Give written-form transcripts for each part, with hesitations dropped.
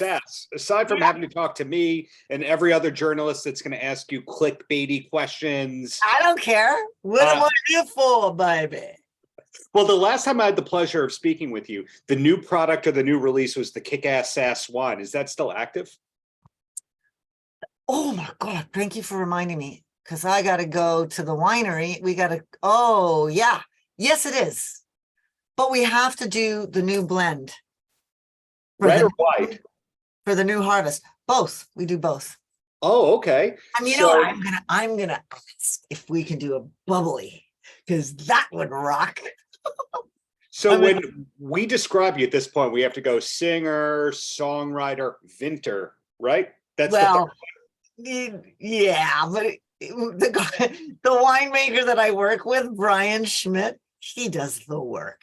Sass, aside from having to talk to me and every other journalist that's going to ask you clickbaity questions. I don't care. What am I here for, baby? Well, the last time I had the pleasure of speaking with you, the new product or the new release was the Kick Ass Sass wine. Is that still active? Oh my God, thank you for reminding me, because I got to go to the winery. We got to, oh yeah, yes it is. But we have to do the new blend. Red or white? For the new harvest. Both, we do both. Oh, okay. And you know what, I'm gonna ask if we can do a bubbly, because that would rock. So when we describe you at this point, we have to go singer, songwriter, vinter, right? That's yeah, but the winemaker that I work with, Brian Schmidt, he does the work.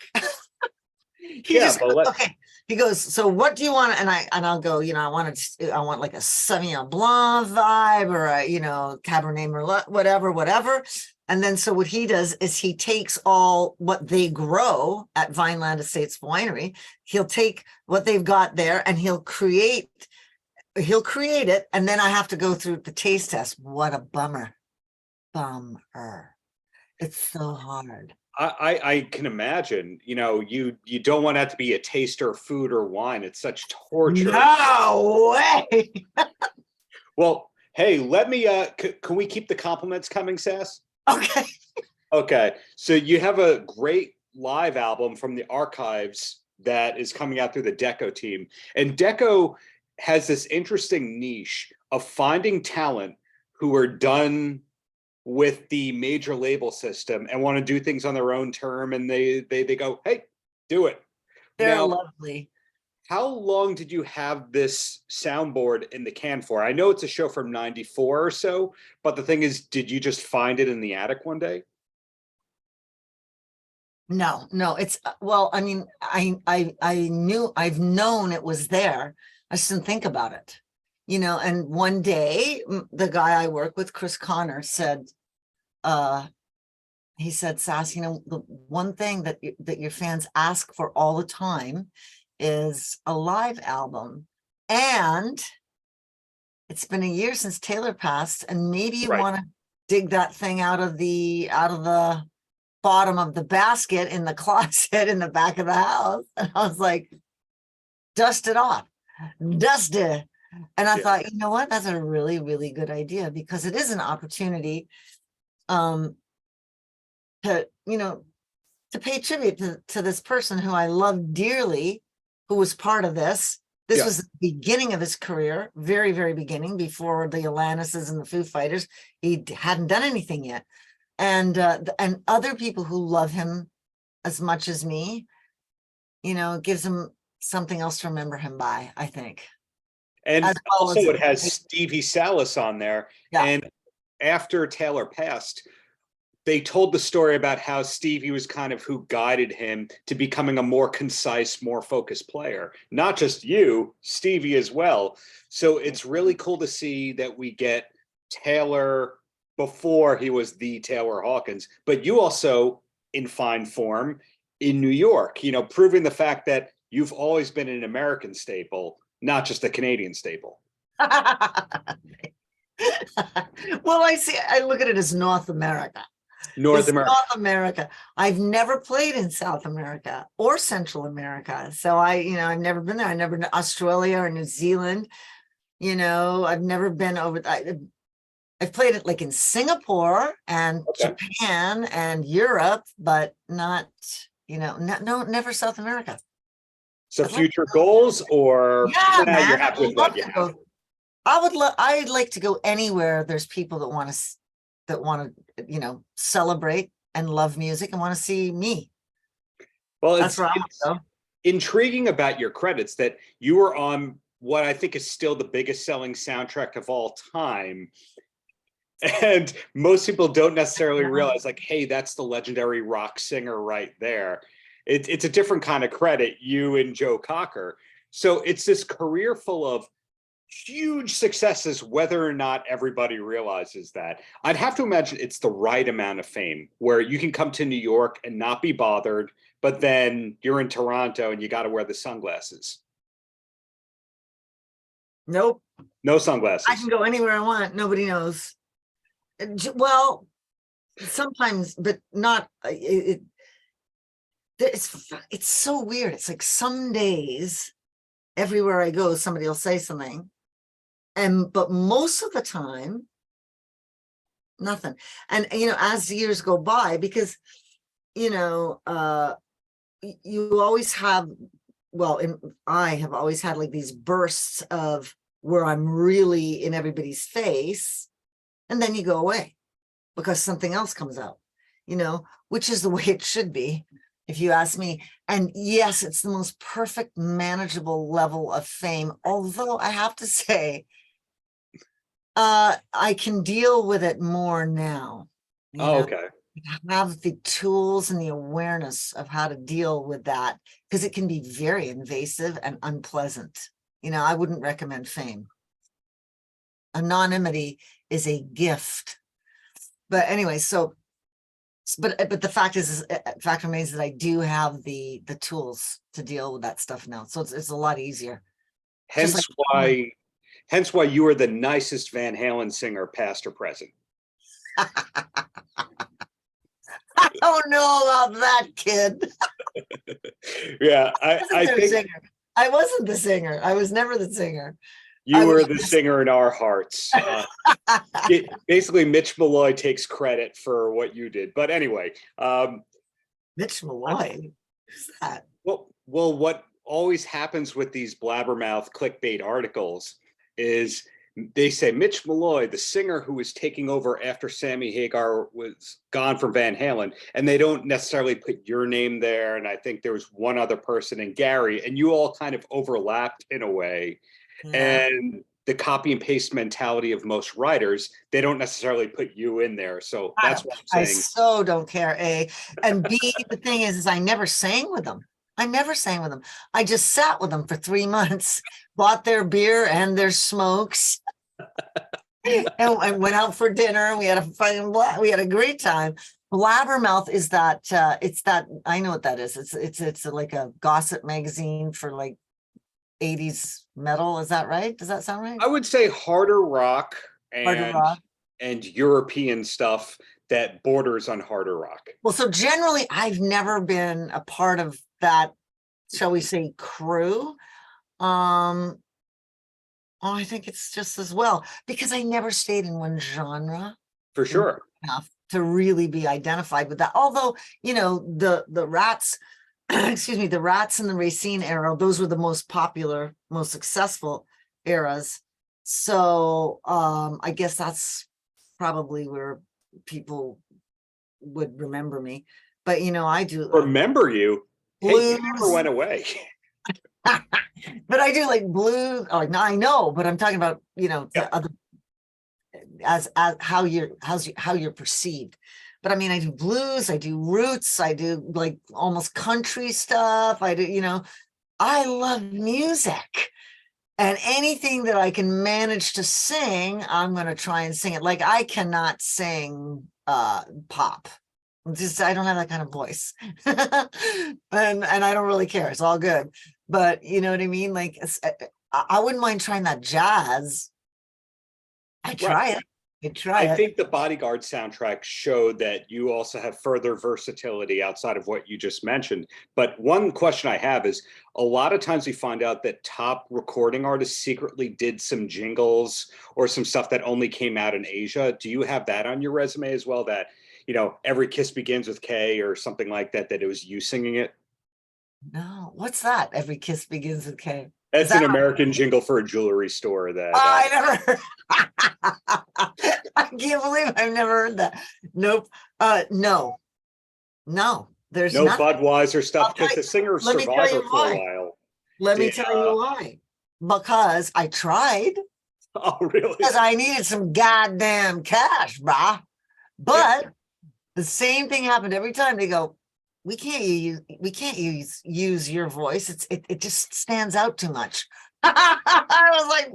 He goes, so what do you want? And I'll go, you know, I want like a Sauvignon Blanc vibe, or a, you know, Cabernet Merlot, whatever. And then so what he does is he takes all what they grow at Vineland Estates Winery. He'll take what they've got there and he'll create it. And then I have to go through the taste test. What a bummer. It's so hard. I can imagine, you know, you don't want that to be a taster of food or wine. It's such torture. No way. Well, hey, let me, can we keep the compliments coming, Sass? Okay. Okay. So you have a great live album from the archives that is coming out through the Deco team. And Deco has this interesting niche of finding talent who are done with the major label system and want to do things on their own term, and they go, hey, do it. They're lovely. How long did you have this soundboard in the can for? I know it's a show from '94 or so, but the thing is, did you just find it in the attic one day? No, it's, well, I mean, I've known it was there. I just didn't think about it, you know. And one day the guy I work with, Chris Connor, said, he said, Sass, you know, the one thing that your fans ask for all the time is a live album. And it's been a year since Taylor passed, and maybe you want to dig that thing out of the bottom of the basket in the closet in the back of the house. And I was like, dust it off, dust it. And I thought, you know what, that's a really, really good idea, because it is an opportunity to, you know, to pay tribute to this person who I love dearly, who was part of this. This was the beginning of his career, very, very beginning, before the Alanises and the Foo Fighters. He hadn't done anything yet. And other people who love him as much as me, you know, it gives him something else to remember him by, I think. And also it has Stevie Salas on there. Yeah. And after Taylor passed, they told the story about how Stevie was kind of who guided him to becoming a more concise, more focused player. Not just you, Stevie as well. So it's really cool to see that we get Taylor before he was the Taylor Hawkins, but you also in fine form in New York, you know, proving the fact that you've always been an American staple, not just a Canadian staple. Well, I look at it as North America. North America. I've never played in South America or Central America. So I've never been there. I've never been to Australia or New Zealand. You know, I've never been over. I've played it like in Singapore and Japan and Europe, but not, you know, never South America. So future goals, or you're happy with what you have? I'd like to go anywhere there's people that want to, you know, celebrate and love music and want to see me. Well, it's intriguing about your credits that you were on what I think is still the biggest selling soundtrack of all time. And most people don't necessarily realize, like, hey, that's the legendary rock singer right there. It's a different kind of credit, you and Joe Cocker. So it's this career full of huge successes, whether or not everybody realizes that. I'd have to imagine it's the right amount of fame where you can come to New York and not be bothered, but then you're in Toronto and you got to wear the sunglasses. Nope. No sunglasses. I can go anywhere I want. Nobody knows. Well, sometimes, but not. It's so weird. It's like some days, everywhere I go, somebody will say something, but most of the time, nothing. And as years go by, because you always have. Well, I have always had like these bursts of where I'm really in everybody's face, and then you go away because something else comes out, which is the way it should be, if you ask me. And yes, it's the most perfect, manageable level of fame. Although I have to say, I can deal with it more now. Okay. Have the tools and the awareness of how to deal with that, because it can be very invasive and unpleasant. I wouldn't recommend fame. Anonymity is a gift. But anyway, but the fact remains that I do have the tools to deal with that stuff now. So it's a lot easier. Hence why you are the nicest Van Halen singer, past or present. I don't know about that, kid. Yeah, I think I wasn't the singer. I was never the singer. You were the singer in our hearts. Basically, Mitch Malloy takes credit for what you did. But anyway. Mitch Malloy? Who's that? Well, what always happens with these blabbermouth clickbait articles is they say Mitch Malloy, the singer who was taking over after Sammy Hagar was gone from Van Halen, and they don't necessarily put your name there. And I think there was one other person, and Gary, and you all kind of overlapped in a way. Yeah. And the copy and paste mentality of most writers, they don't necessarily put you in there. So that's what I'm saying. I so don't care, A. And B, the thing is I never sang with them. I just sat with them for 3 months, bought their beer and their smokes, and went out for dinner. We had a great time. Blabbermouth is that it's that, I know what that is. It's like a gossip magazine for like 80s metal. Is that right? Does that sound right? I would say harder rock and European stuff that borders on harder rock. Well, so generally I've never been a part of that, shall we say, crew. I think it's just as well, because I never stayed in one genre. For sure. Enough to really be identified with that. Although, the Rats, excuse me, the Rats and the Racine era, those were the most popular, most successful eras. So I guess that's probably where people would remember me. But I do remember you. Blues. Hey, you never went away. But I do like blues. I know, but I'm talking about the other, as how you're perceived. But I mean, I do blues, I do roots, I do like almost country stuff. I do, I love music, and anything that I can manage to sing, I'm going to try and sing it. Like I cannot sing pop. I don't have that kind of voice. and I don't really care. It's all good. But you know what I mean? Like I wouldn't mind trying that jazz. I try it. I think the Bodyguard soundtrack showed that you also have further versatility outside of what you just mentioned. But one question I have is, a lot of times we find out that top recording artists secretly did some jingles or some stuff that only came out in Asia. Do you have that on your resume as well, that, Every Kiss Begins with K or something like that, that it was you singing it? No. What's that? Every Kiss Begins with K. That's an American jingle for a jewelry store that I never heard. I can't believe I've never heard that. Nope. No, there's no nothing. Budweiser stuff, because the singer survived for a while. Let me tell you why. Because I tried. Oh, really? Because I needed some goddamn cash, brah. But the same thing happened every time. They go, we can't use your voice. It just stands out too much. I was like,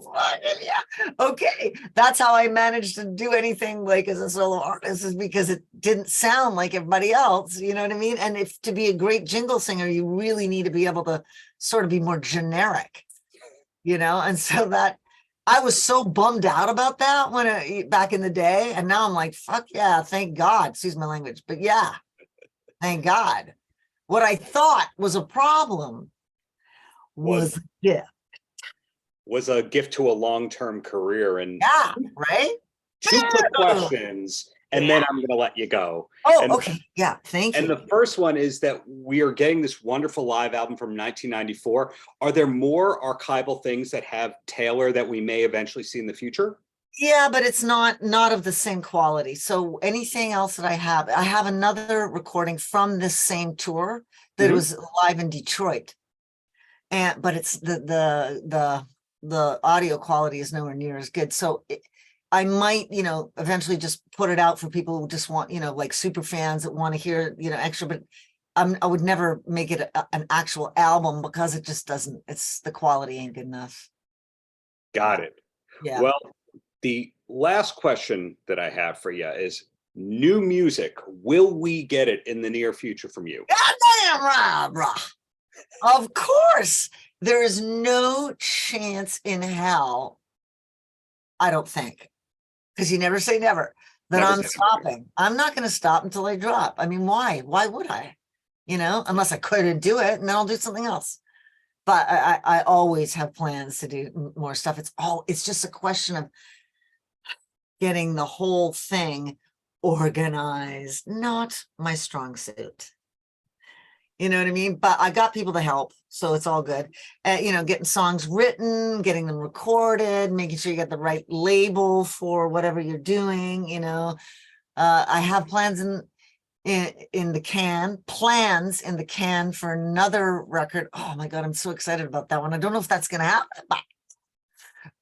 yeah, okay. That's how I managed to do anything like as a solo artist, is because it didn't sound like everybody else. You know what I mean? And if to be a great jingle singer, you really need to be able to sort of be more generic, and so I was so bummed out about that back in the day. And now I'm like, fuck yeah, thank God. Excuse my language. But yeah, thank God. What I thought was a problem was a gift to a long-term career. And yeah, right? 2 quick questions, and then I'm going to let you go. Okay. Yeah, thank you. And the first one is that we are getting this wonderful live album from 1994. Are there more archival things that have Taylor that we may eventually see in the future? Yeah, but it's not of the same quality. So anything else that I have another recording from this same tour that was live in Detroit. But it's the audio quality is nowhere near as good. So I might, eventually just put it out for people who just want, like super fans that want to hear, extra, but I would never make it an actual album because it just doesn't, the quality ain't good enough. Got it. Yeah. Well, the last question that I have for you is new music. Will we get it in the near future from you? Goddamn right, bruh. Of course. There is no chance in hell, I don't think, because you never say never, that I'm stopping. I'm not going to stop until I drop. I mean, why? Why would I? Unless I couldn't do it, and then I'll do something else. But I always have plans to do more stuff. It's just a question of getting the whole thing organized, not my strong suit. You know what I mean? But I got people to help, so it's all good. Getting songs written, getting them recorded, making sure you get the right label for whatever you're doing. I have plans in the can for another record. Oh my God, I'm so excited about that one. I don't know if that's going to happen,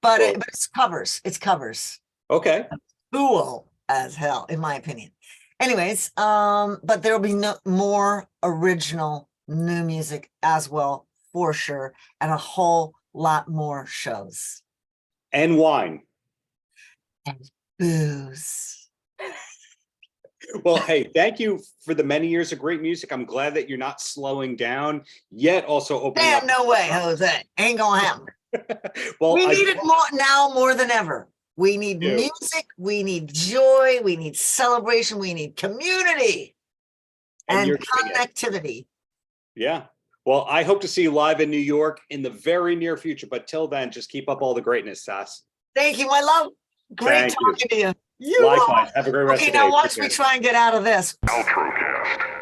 but it's covers. It's covers. Okay. Cool as hell, in my opinion. Anyways, but there'll be more original new music as well, for sure, and a whole lot more shows. And wine. And booze. Well, hey, thank you for the many years of great music. I'm glad that you're not slowing down, yet also opening up. No way, Jose. Ain't gonna happen. Well, we need it more than ever. We need music, we need joy, we need celebration, we need community and connectivity. Yeah. Well, I hope to see you live in New York in the very near future. But till then, just keep up all the greatness, Sass. Thank you, my love. Great talking to you. Likewise. Have a great rest of the day. Okay, now watch me try and get out of this. Paltrocast.